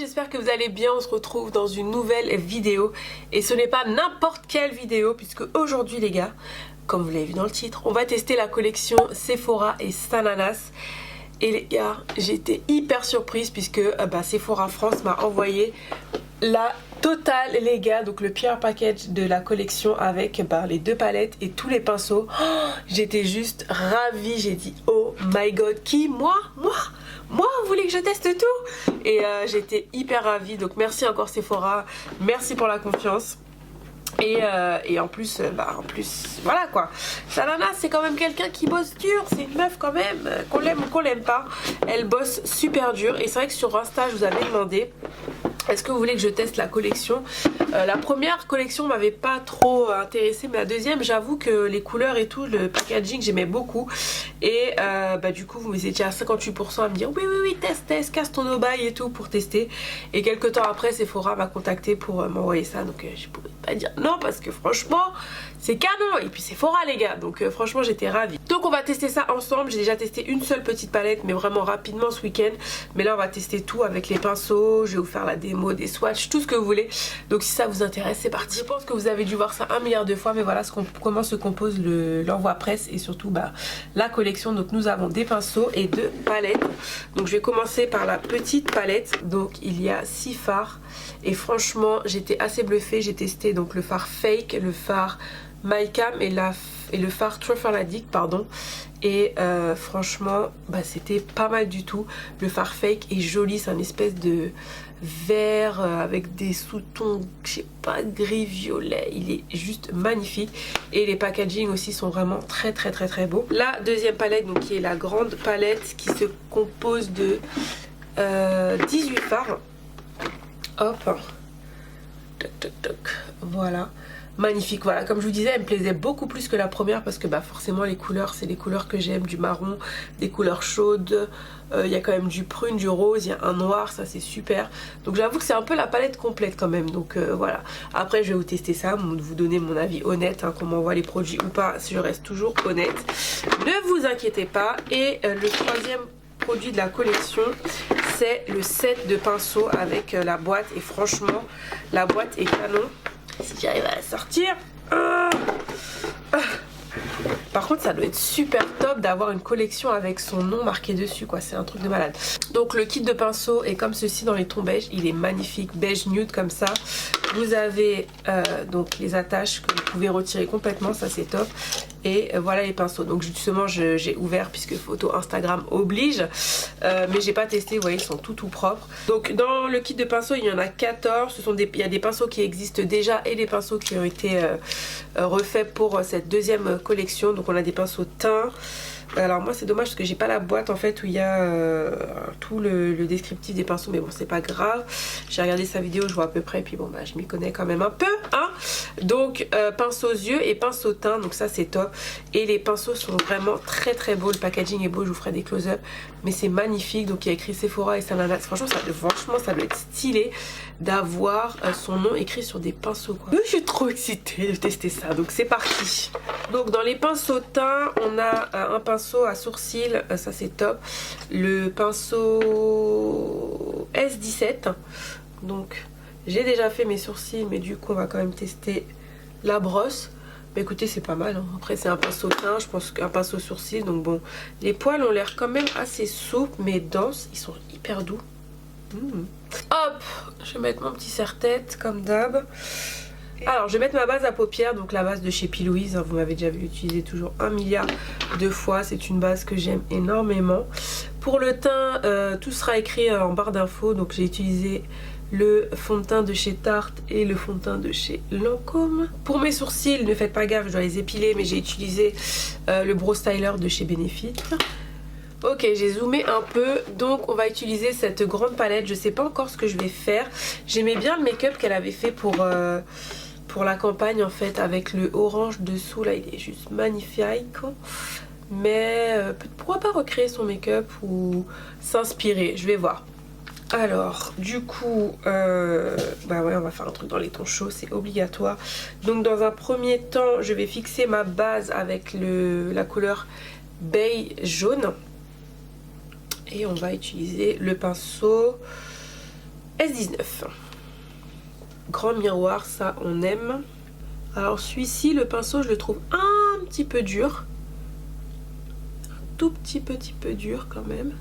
j'espère que vous allez bien. On se retrouve dans une nouvelle vidéo. Et ce n'est pas n'importe quelle vidéo, puisque aujourd'hui les gars, comme vous l'avez vu dans le titre, on va tester la collection Sephora et Saint Lanas. Et les gars, j'ai été hyper surprise puisque Sephora France m'a envoyé la totale les gars, donc le pire package de la collection avec les 2 palettes et tous les pinceaux. Oh, j'étais juste ravie, j'ai dit oh my god, qui? Moi, vous voulez que je teste tout? Et j'étais hyper ravie, donc merci encore Sephora, merci pour la confiance. Et en plus, voilà quoi. Saint Lanas, c'est quand même quelqu'un qui bosse dur. C'est une meuf quand même, qu'on l'aime ou qu'on l'aime pas. Elle bosse super dur. Et c'est vrai que sur Insta, je vous avais demandé est-ce que vous voulez que je teste la collection? La première collection m'avait pas trop intéressée, mais la deuxième, j'avoue que les couleurs et tout, le packaging, j'aimais beaucoup. Et du coup, vous étiez à 58% à me dire oui, teste, casse ton obaï et tout pour tester. Et quelques temps après, Sephora m'a contacté pour m'envoyer ça. Donc je pouvais pas dire non parce que franchement, c'est canon. Et puis Sephora les gars, donc franchement, j'étais ravie. Donc on va tester ça ensemble. J'ai déjà testé une seule petite palette, mais vraiment rapidement ce week-end. Mais là, on va tester tout avec les pinceaux. Je vais vous faire la démo, des swatchs, tout ce que vous voulez. Donc si ça vous intéresse, c'est parti. Je pense que vous avez dû voir ça 1 milliard de fois, mais voilà comment se compose l'envoi presse et surtout la collection. Donc nous avons des pinceaux et 2 palettes. Donc je vais commencer par la petite palette. Donc il y a 6 fards et franchement j'étais assez bluffée. J'ai testé donc le fard Fake, le fard My Cam et le fard Truffle Addict, pardon. Et franchement c'était pas mal du tout. Le fard Fake est joli, c'est un espèce de vert avec des sous-tons, je sais pas, gris violet. Il est juste magnifique et les packaging aussi sont vraiment très beaux. La deuxième palette, donc qui est la grande palette, qui se compose de 18 fards. Hop, toc, voilà. Magnifique, voilà, comme je vous disais, elle me plaisait beaucoup plus que la première parce que forcément les couleurs, c'est les couleurs que j'aime, du marron, des couleurs chaudes, il y a quand même du prune, du rose, il y a un noir, ça c'est super. Donc j'avoue que c'est un peu la palette complète quand même, donc voilà. Après je vais vous tester ça, vous donner mon avis honnête, qu'on m'envoie les produits ou pas, si je reste toujours honnête. Ne vous inquiétez pas. Et le troisième produit de la collection, c'est le set de pinceaux avec la boîte. Et franchement, la boîte est canon. Si j'arrive à la sortir. Par contre, ça doit être super top d'avoir une collection avec son nom marqué dessus, quoi. C'est un truc de malade. Donc le kit de pinceau est comme ceci dans les tons beige. Il est magnifique, beige nude comme ça. Vous avez donc les attaches que vous pouvez retirer complètement, ça c'est top. Et voilà les pinceaux. Donc justement j'ai ouvert puisque photo Instagram oblige, mais j'ai pas testé. Vous voyez, ils sont tout propres. Donc dans le kit de pinceaux, il y en a 14. Il y a des pinceaux qui existent déjà et des pinceaux qui ont été refaits pour cette deuxième collection. Donc on a des pinceaux teints. Alors moi c'est dommage parce que j'ai pas la boîte en fait où il y a tout le descriptif des pinceaux, mais bon c'est pas grave. J'ai regardé sa vidéo, je vois à peu près, et puis bon je m'y connais quand même un peu, hein. Donc pinceau aux yeux et pinceau teint, donc ça c'est top. Et les pinceaux sont vraiment très beaux, le packaging est beau, je vous ferai des close-up, mais c'est magnifique. Donc il y a écrit Sephora et Saint Lanas. Franchement ça doit être stylé d'avoir son nom écrit sur des pinceaux, quoi. Je suis trop excitée de tester ça, donc c'est parti. Donc dans les pinceaux teints, on a un pinceau à sourcils, ça c'est top. Le pinceau S17. Donc j'ai déjà fait mes sourcils, mais du coup on va quand même tester la brosse. Mais écoutez, c'est pas mal, hein. Après c'est un pinceau teint, je pense qu'un pinceau sourcil. Donc bon, les poils ont l'air quand même assez souples mais denses, ils sont hyper doux. Hop, je vais mettre mon petit serre-tête comme d'hab. Alors je vais mettre ma base à paupières, donc la base de chez P. Louise, hein, vous m'avez déjà vu l'utiliser toujours 1 milliard de fois, c'est une base que j'aime énormément. Pour le teint, tout sera écrit en barre d'infos, donc j'ai utilisé le fond de teint de chez Tarte et le fond de teint de chez Lancôme. Pour mes sourcils, ne faites pas gaffe, je dois les épiler, mais j'ai utilisé le Brow Styler de chez Benefit. Ok, j'ai zoomé un peu, donc on va utiliser cette grande palette. Je sais pas encore ce que je vais faire. J'aimais bien le make-up qu'elle avait fait pour la campagne en fait, avec le orange dessous là, il est juste magnifique. Mais pourquoi pas recréer son make-up ou s'inspirer, je vais voir. Alors du coup ouais, on va faire un truc dans les tons chauds, c'est obligatoire. Donc dans un premier temps je vais fixer ma base avec la couleur beige jaune. Et on va utiliser le pinceau S19. Grand miroir, ça on aime. Alors celui-ci, le pinceau, je le trouve un petit peu dur. Un tout petit peu dur quand même.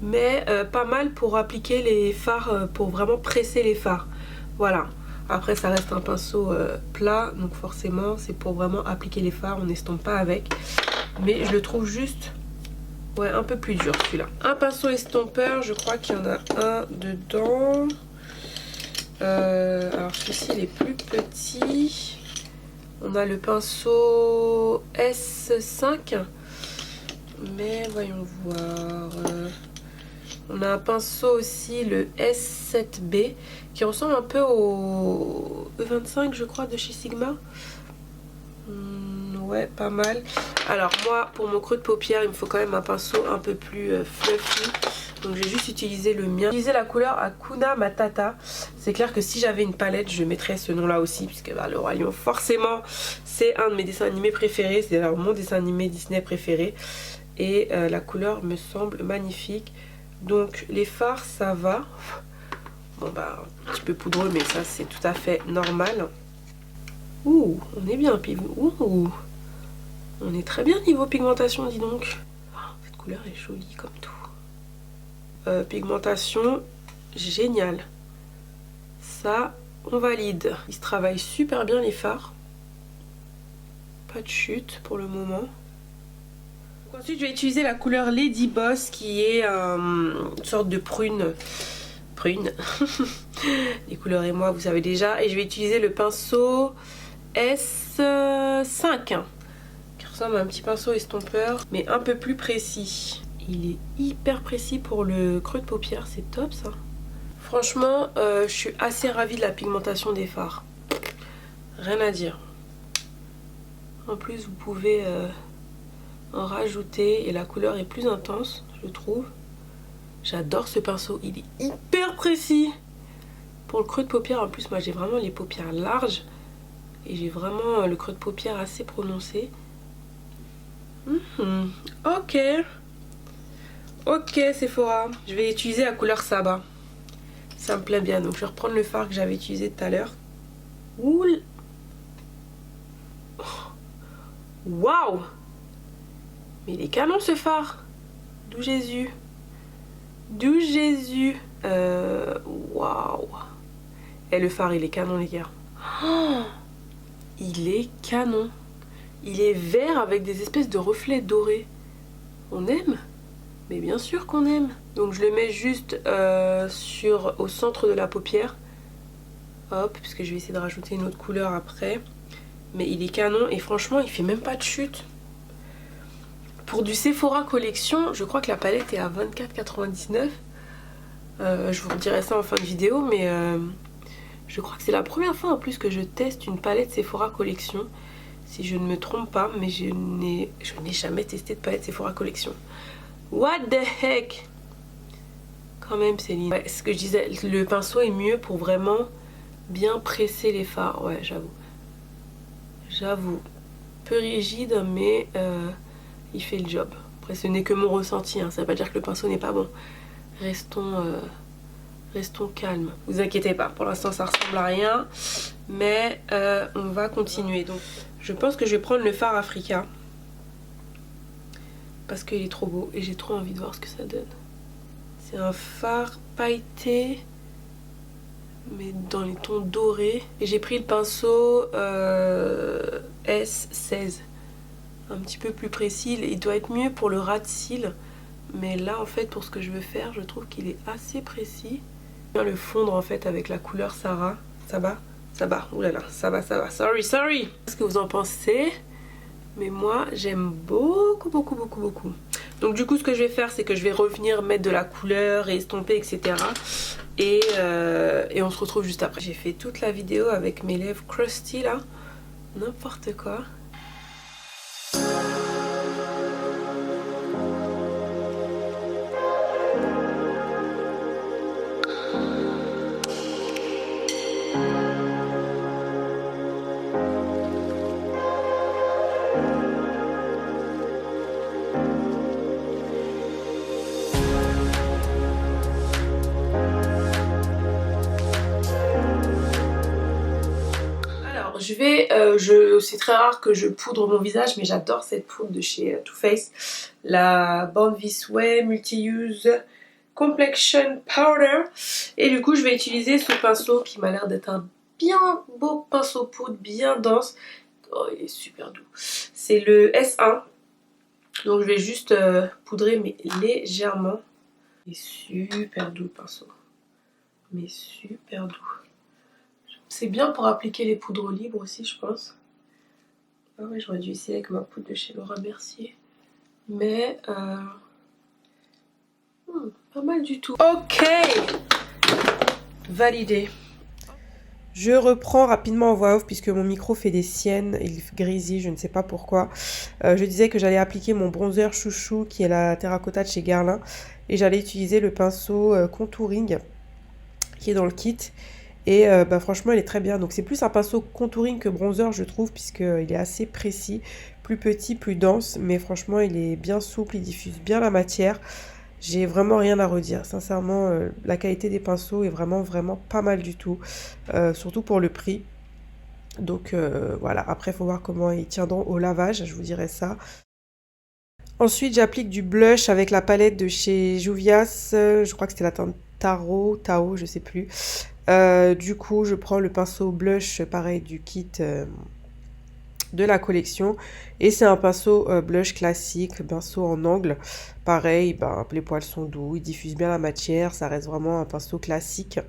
Mais pas mal pour appliquer les fards, pour vraiment presser les fards. Voilà. Après ça reste un pinceau plat, donc forcément c'est pour vraiment appliquer les fards, on n'estompe pas avec. Mais je le trouve juste, ouais, un peu plus dur celui-là. Un pinceau estompeur, je crois qu'il y en a un dedans. Alors celui-ci il est plus petit. On a le pinceau S5. Mais voyons voir. On a un pinceau aussi, le S7B, qui ressemble un peu au E25 je crois de chez Sigma. Ouais, pas mal. Alors moi, pour mon creux de paupière, il me faut quand même un pinceau un peu plus fluffy. Donc j'ai juste utilisé le mien. J'ai utilisé la couleur Hakuna Matata. C'est clair que si j'avais une palette, je mettrais ce nom là aussi, puisque bah, le Roi Lion, forcément, c'est un de mes dessins animés préférés. C'est d'ailleurs mon dessin animé Disney préféré. Et la couleur me semble magnifique. Donc les fards, ça va. Bon bah un petit peu poudreux, mais ça c'est tout à fait normal. Ouh, on est bien, ouh, on est très bien niveau pigmentation, dis donc. Oh, cette couleur est jolie comme tout. Pigmentation, génial. Ça, on valide. Il se travaille super bien les fards. Pas de chute pour le moment. Ensuite, je vais utiliser la couleur Lady Boss qui est une sorte de prune. Les couleurs et moi, vous savez déjà. Et je vais utiliser le pinceau S5 qui ressemble à un petit pinceau estompeur, mais un peu plus précis. Il est hyper précis pour le creux de paupière, c'est top ça. Franchement, je suis assez ravie de la pigmentation des fards. Rien à dire. En plus, vous pouvez en rajouter et la couleur est plus intense, je trouve. J'adore ce pinceau, il est hyper précis. Pour le creux de paupière, en plus moi j'ai vraiment les paupières larges et j'ai vraiment le creux de paupière assez prononcé. Ok. Ok Sephora. Je vais utiliser la couleur Saba. Ça me plaît bien, donc je vais reprendre le fard que j'avais utilisé tout à l'heure. Ouh. Waouh. Mais il est canon ce phare. D'où Jésus. D'où Jésus. Waouh. Et le phare il est canon les gars. Oh, il est canon. Il est vert avec des espèces de reflets dorés. On aime? Mais bien sûr qu'on aime. Donc je le mets juste au centre de la paupière. Hop, puisque je vais essayer de rajouter une autre couleur après. Mais il est canon et franchement il fait même pas de chute. Pour du Sephora Collection, je crois que la palette est à 24,99 €. Je vous redirai ça en fin de vidéo, mais je crois que c'est la première fois en plus que je teste une palette Sephora Collection. Si je ne me trompe pas, mais je n'ai jamais testé de palette Sephora Collection. What the heck? Quand même Céline. Ouais, ce que je disais, le pinceau est mieux pour vraiment bien presser les fards. Ouais, j'avoue. J'avoue. Peu rigide, mais il fait le job. Après, ce n'est que mon ressenti, hein. Ça veut pas dire que le pinceau n'est pas bon. Restons calmes. Vous inquiétez pas, pour l'instant ça ressemble à rien. Mais on va continuer. Donc, je pense que je vais prendre le fard Africa. Parce qu'il est trop beau et j'ai trop envie de voir ce que ça donne. C'est un fard pailleté, mais dans les tons dorés. Et j'ai pris le pinceau S16. Un petit peu plus précis. Il doit être mieux pour le ras de cils. Mais là, en fait, pour ce que je veux faire, je trouve qu'il est assez précis. Je viens le fondre, en fait, avec la couleur Sarah. Ça va? Ça va. Ouh là là, ça va, ça va. Sorry, sorry. Qu'est-ce que vous en pensez? Mais moi, j'aime beaucoup, beaucoup, beaucoup, beaucoup. Donc du coup, ce que je vais faire, c'est que je vais revenir mettre de la couleur et estomper, etc. Et on se retrouve juste après. J'ai fait toute la vidéo avec mes lèvres crusty, là. N'importe quoi. Alors c'est très rare que je poudre mon visage, mais j'adore cette poudre de chez Too Faced, la Born This Way Multi-Use Complexion Powder. Et du coup je vais utiliser ce pinceau qui m'a l'air d'être un bien beau pinceau poudre, bien dense. Oh, il est super doux. C'est le S1. Donc je vais juste poudrer mais légèrement. Il est super doux le pinceau. Mais super doux. C'est bien pour appliquer les poudres libres aussi, je pense. Ah ouais, j'aurais dû essayer avec ma poudre de chez Laura Mercier. Mais pas mal du tout. Ok, validé. Je reprends rapidement en voix off puisque mon micro fait des siennes, il grésille, je ne sais pas pourquoi. Je disais que j'allais appliquer mon bronzer chouchou qui est la terracotta de chez Guerlain. Et j'allais utiliser le pinceau contouring qui est dans le kit. Et franchement il est très bien. Donc c'est plus un pinceau contouring que bronzer je trouve, puisqu'il est assez précis, plus petit, plus dense. Mais franchement il est bien souple, il diffuse bien la matière. J'ai vraiment rien à redire. Sincèrement la qualité des pinceaux est vraiment pas mal du tout. Surtout pour le prix. Donc voilà, après il faut voir comment ils tiendront au lavage, je vous dirai ça. Ensuite j'applique du blush avec la palette de chez Juvia's. Je crois que c'était la teinte Tao, je sais plus. Du coup je prends le pinceau blush pareil du kit de la collection et c'est un pinceau blush classique, pinceau en angle, pareil, les poils sont doux, il diffuse bien la matière, ça reste vraiment un pinceau classique.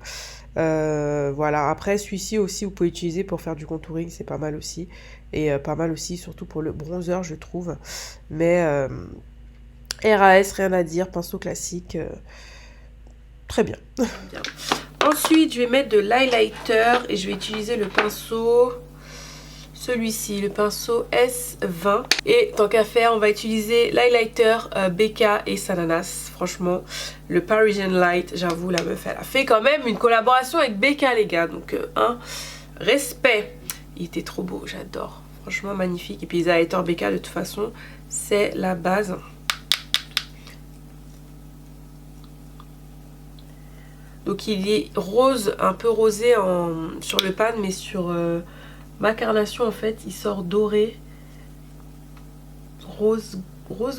Voilà, après celui-ci aussi vous pouvez utiliser pour faire du contouring, c'est pas mal aussi, et pas mal aussi surtout pour le bronzer je trouve, mais RAS, rien à dire, pinceau classique, très bien. Ensuite, je vais mettre de l'highlighter et je vais utiliser le pinceau, celui-ci, le pinceau S20. Et tant qu'à faire, on va utiliser l'highlighter BK et Sananas. Franchement, le Parisian Light, j'avoue, la meuf, elle a fait quand même une collaboration avec BK, les gars. Donc, respect. Il était trop beau, j'adore. Franchement, magnifique. Et puis, les highlighters BK, de toute façon, c'est la base. Donc il est rose, un peu rosé sur le pan, mais sur ma carnation en fait il sort doré, rose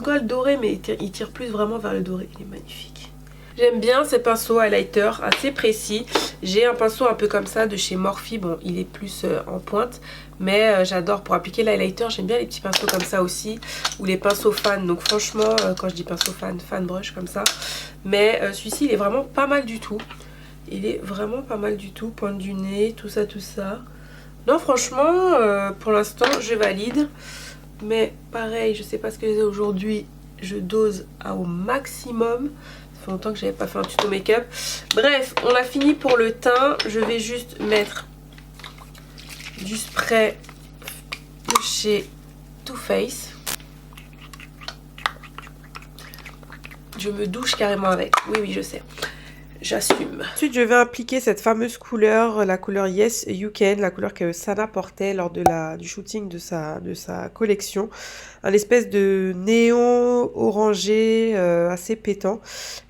gold doré, mais il tire plus vraiment vers le doré. Il est magnifique. J'aime bien ces pinceaux highlighter assez précis. J'ai un pinceau un peu comme ça de chez Morphe. Bon, il est plus en pointe, mais j'adore pour appliquer l'highlighter. J'aime bien les petits pinceaux comme ça aussi, ou les pinceaux fan. Donc franchement, quand je dis pinceau fan brush comme ça. Mais celui-ci, il est vraiment pas mal du tout. Il est vraiment pas mal du tout. Pointe du nez, tout ça. Non, franchement, pour l'instant, je valide. Mais pareil, je sais pas ce que j'ai aujourd'hui. Je dose au maximum. Ça fait longtemps que j'avais pas fait un tuto make-up. Bref, on a fini pour le teint. Je vais juste mettre du spray de chez Too Faced. Je me douche carrément avec. Oui, je sais. J'assume. Ensuite, je vais appliquer cette fameuse couleur, la couleur Yes You Can, la couleur que Sana portait lors de du shooting de sa collection. Un espèce de néon orangé assez pétant.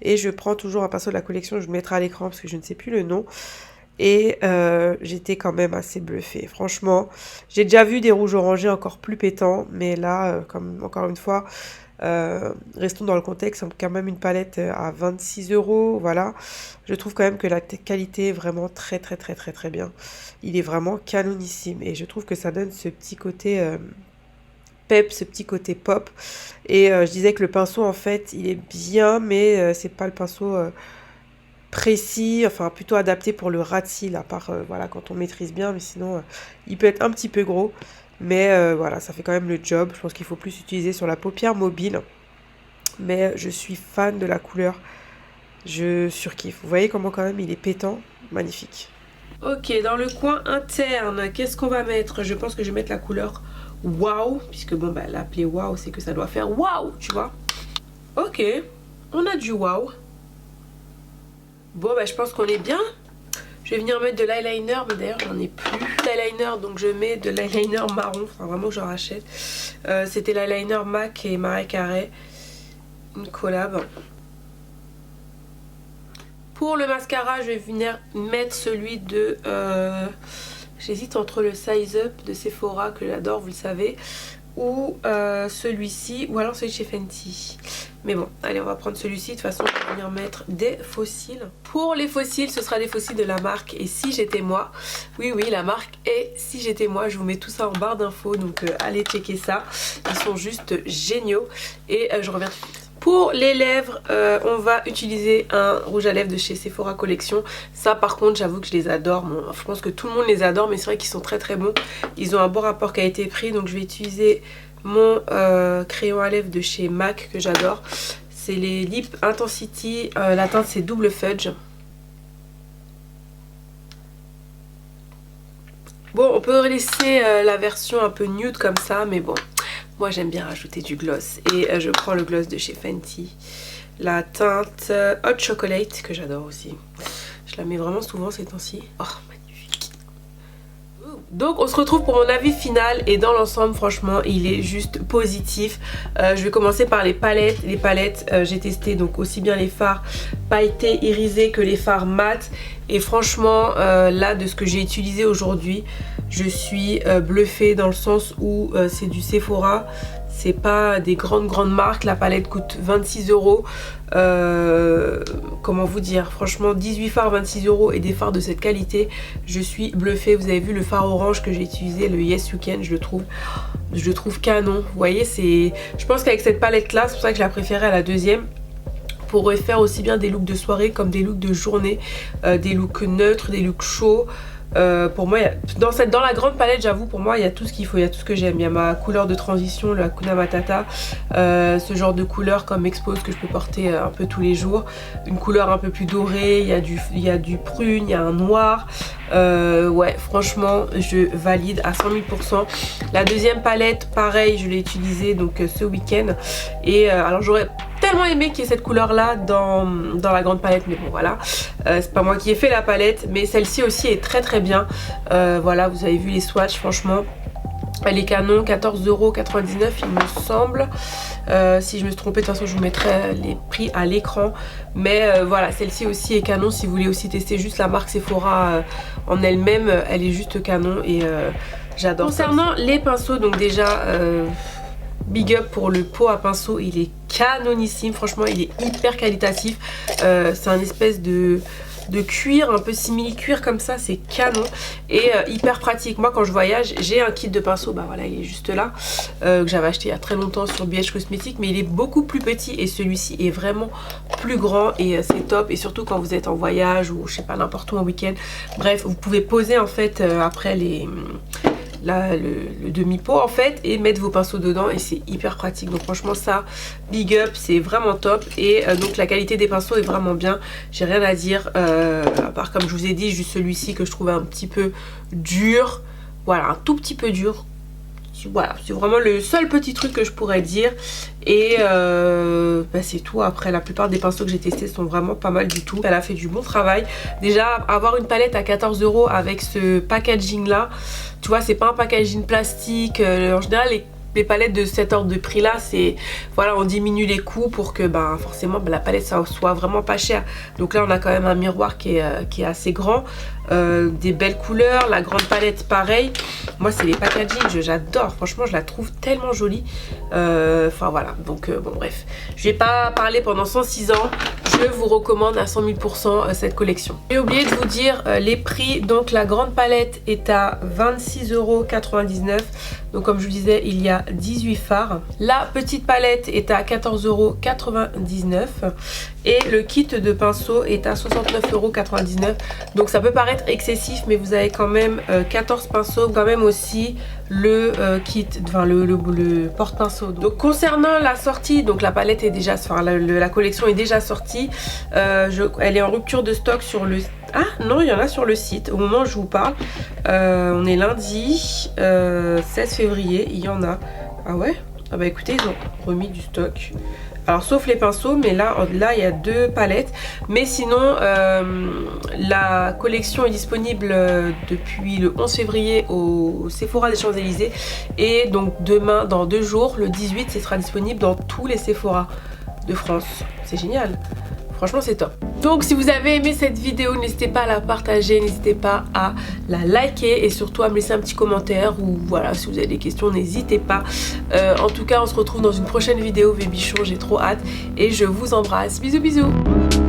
Et je prends toujours un pinceau de la collection, je le mettrai à l'écran parce que je ne sais plus le nom. Et j'étais quand même assez bluffée. Franchement, j'ai déjà vu des rouges orangés encore plus pétants. Mais là, comme encore une fois... restons dans le contexte, c'est quand même une palette à 26 €, voilà. Je trouve quand même que la qualité est vraiment très bien. Il est vraiment canonissime et je trouve que ça donne ce petit côté pep, ce petit côté pop. Et je disais que le pinceau en fait il est bien, mais c'est pas le pinceau précis, enfin plutôt adapté pour le ras de cils, à part voilà, quand on maîtrise bien, mais sinon il peut être un petit peu gros. Mais voilà, ça fait quand même le job. Je pense qu'il faut plus utiliser sur la paupière mobile. Mais je suis fan de la couleur. Je surkiffe. Vous voyez comment quand même il est pétant. Magnifique. Ok, dans le coin interne, qu'est-ce qu'on va mettre? Je pense que je vais mettre la couleur Wow. Puisque bon, l'appeler Wow, c'est que ça doit faire Wow, tu vois. Ok, on a du Wow. Bon, je pense qu'on est bien. Je vais venir mettre de l'eyeliner, mais d'ailleurs j'en ai plus d'eyeliner, donc je mets de l'eyeliner marron, enfin vraiment que j'en rachète. C'était l'eyeliner MAC et Marais Carré, une collab. Pour le mascara, je vais venir mettre celui de J'hésite entre le Size Up de Sephora que j'adore, vous le savez, ou celui-ci, ou alors celui de chez Fenty. Mais bon, allez, on va prendre celui-ci. De toute façon, je vais venir mettre des fossiles. Pour les fossiles, ce sera des fossiles de la marque Et Si J'étais Moi. Oui, oui, la marque Et Si J'étais Moi. Je vous mets tout ça en barre d'infos, donc allez checker ça. Ils sont juste géniaux. Et je reviens tout de suite. Pour les lèvres, on va utiliser un rouge à lèvres de chez Sephora Collection. Ça par contre j'avoue que je les adore. Bon, je pense que tout le monde les adore, mais c'est vrai qu'ils sont très très bons. Ils ont un bon rapport qualité-prix, donc je vais utiliser mon crayon à lèvres de chez MAC que j'adore. C'est les Lip Intensity, la teinte c'est Double Fudge. Bon, on peut laisser la version un peu nude comme ça, mais bon. Moi j'aime bien rajouter du gloss et je prends le gloss de chez Fenty. La teinte Hot Chocolate que j'adore aussi. Je la mets vraiment souvent ces temps-ci. Oh magnifique. Donc on se retrouve pour mon avis final et dans l'ensemble franchement il est juste positif. Je vais commencer par les palettes. Les palettes j'ai testé donc aussi bien les fards pailletés irisés que les fards mat. Et franchement là de ce que j'ai utilisé aujourd'hui je suis bluffée dans le sens où c'est du Sephora. C'est pas des grandes marques. La palette coûte 26 €. Comment vous dire, franchement 18 fards 26 € et des fards de cette qualité, je suis bluffée. Vous avez vu le fard orange que j'ai utilisé, le Yes You Can, je le trouve canon. Vous voyez, c'est, je pense qu'avec cette palette là, c'est pour ça que je la préférais à la deuxième. Pour faire aussi bien des looks de soirée comme des looks de journée, des looks neutres, des looks chauds. Pour moi, dans la grande palette, j'avoue, pour moi, il y a tout ce qu'il faut, il y a tout ce que j'aime. Il y a ma couleur de transition, le Hakuna Matata, ce genre de couleur comme Expose que je peux porter un peu tous les jours. Une couleur un peu plus dorée, il y a du prune, il y a un noir. Ouais, franchement, je valide à 100 000 %. La deuxième palette, pareil, je l'ai utilisée donc ce week-end. Et alors, j'aurais tellement aimé qu'il y ait cette couleur là dans la grande palette, mais bon voilà, c'est pas moi qui ai fait la palette, mais celle-ci aussi est très très bien. Voilà, vous avez vu les swatchs, franchement elle est canon. 14,99 € il me semble. Si je me suis trompée, de toute façon je vous mettrai les prix à l'écran, mais voilà, celle-ci aussi est canon. Si vous voulez aussi tester juste la marque Sephora en elle-même, elle est juste canon et j'adore. Concernant les pinceaux, donc déjà big up pour le pot à pinceau, il est canonissime, franchement il est hyper qualitatif. C'est un espèce de cuir, un peu simili cuir comme ça, c'est canon et hyper pratique. Moi quand je voyage j'ai un kit de pinceau, bah voilà il est juste là, que j'avais acheté il y a très longtemps sur BH Cosmetics, mais il est beaucoup plus petit et celui-ci est vraiment plus grand et c'est top. Et surtout quand vous êtes en voyage ou je sais pas n'importe où en week-end, bref vous pouvez poser en fait après le demi-pot en fait et mettre vos pinceaux dedans et c'est hyper pratique. Donc franchement ça, big up, c'est vraiment top. Et donc la qualité des pinceaux est vraiment bien, j'ai rien à dire, à part comme je vous ai dit juste celui-ci que je trouvais un petit peu dur, voilà, un tout petit peu dur. Voilà, c'est vraiment le seul petit truc que je pourrais dire. Et bah c'est tout. Après la plupart des pinceaux que j'ai testés sont vraiment pas mal du tout. Elle a fait du bon travail. Déjà avoir une palette à 14 € avec ce packaging là, tu vois, c'est pas un packaging plastique. En général les palettes de cet ordre de prix là, c'est voilà, on diminue les coûts pour que bah forcément la palette ça soit vraiment pas cher. Donc là on a quand même un miroir qui est assez grand, des belles couleurs, la grande palette pareil. Moi c'est les packaging, j'adore, franchement je la trouve tellement jolie. Enfin voilà, donc bon bref, je vais pas parler pendant 106 ans. Je vous recommande à 100 000 % cette collection. J'ai oublié de vous dire les prix. Donc la grande palette est à 26,99 €. Donc comme je vous disais, il y a 18 fards. La petite palette est à 14,99 € et le kit de pinceau est à 69,99 €. Donc ça peut paraître excessif, mais vous avez quand même 14 pinceaux, quand même aussi le kit, enfin le porte-pinceau. Donc concernant la sortie, donc la palette est déjà, enfin la collection est déjà sortie. Elle est en rupture de stock sur le... Ah non, il y en a sur le site au moment où je vous parle. On est lundi 16 février, il y en a. Ah ouais? Ah bah écoutez, ils ont remis du stock. Alors sauf les pinceaux, mais là il y a 2 palettes. Mais sinon la collection est disponible depuis le 11 février au Sephora des Champs-Élysées. Et donc demain, dans 2 jours, le 18, ce sera disponible dans tous les Sephora de France. C'est génial. Franchement c'est top. Donc si vous avez aimé cette vidéo, n'hésitez pas à la partager, n'hésitez pas à la liker et surtout à me laisser un petit commentaire, ou voilà, si vous avez des questions n'hésitez pas. En tout cas on se retrouve dans une prochaine vidéo Vébichon, j'ai trop hâte et je vous embrasse. Bisous bisous.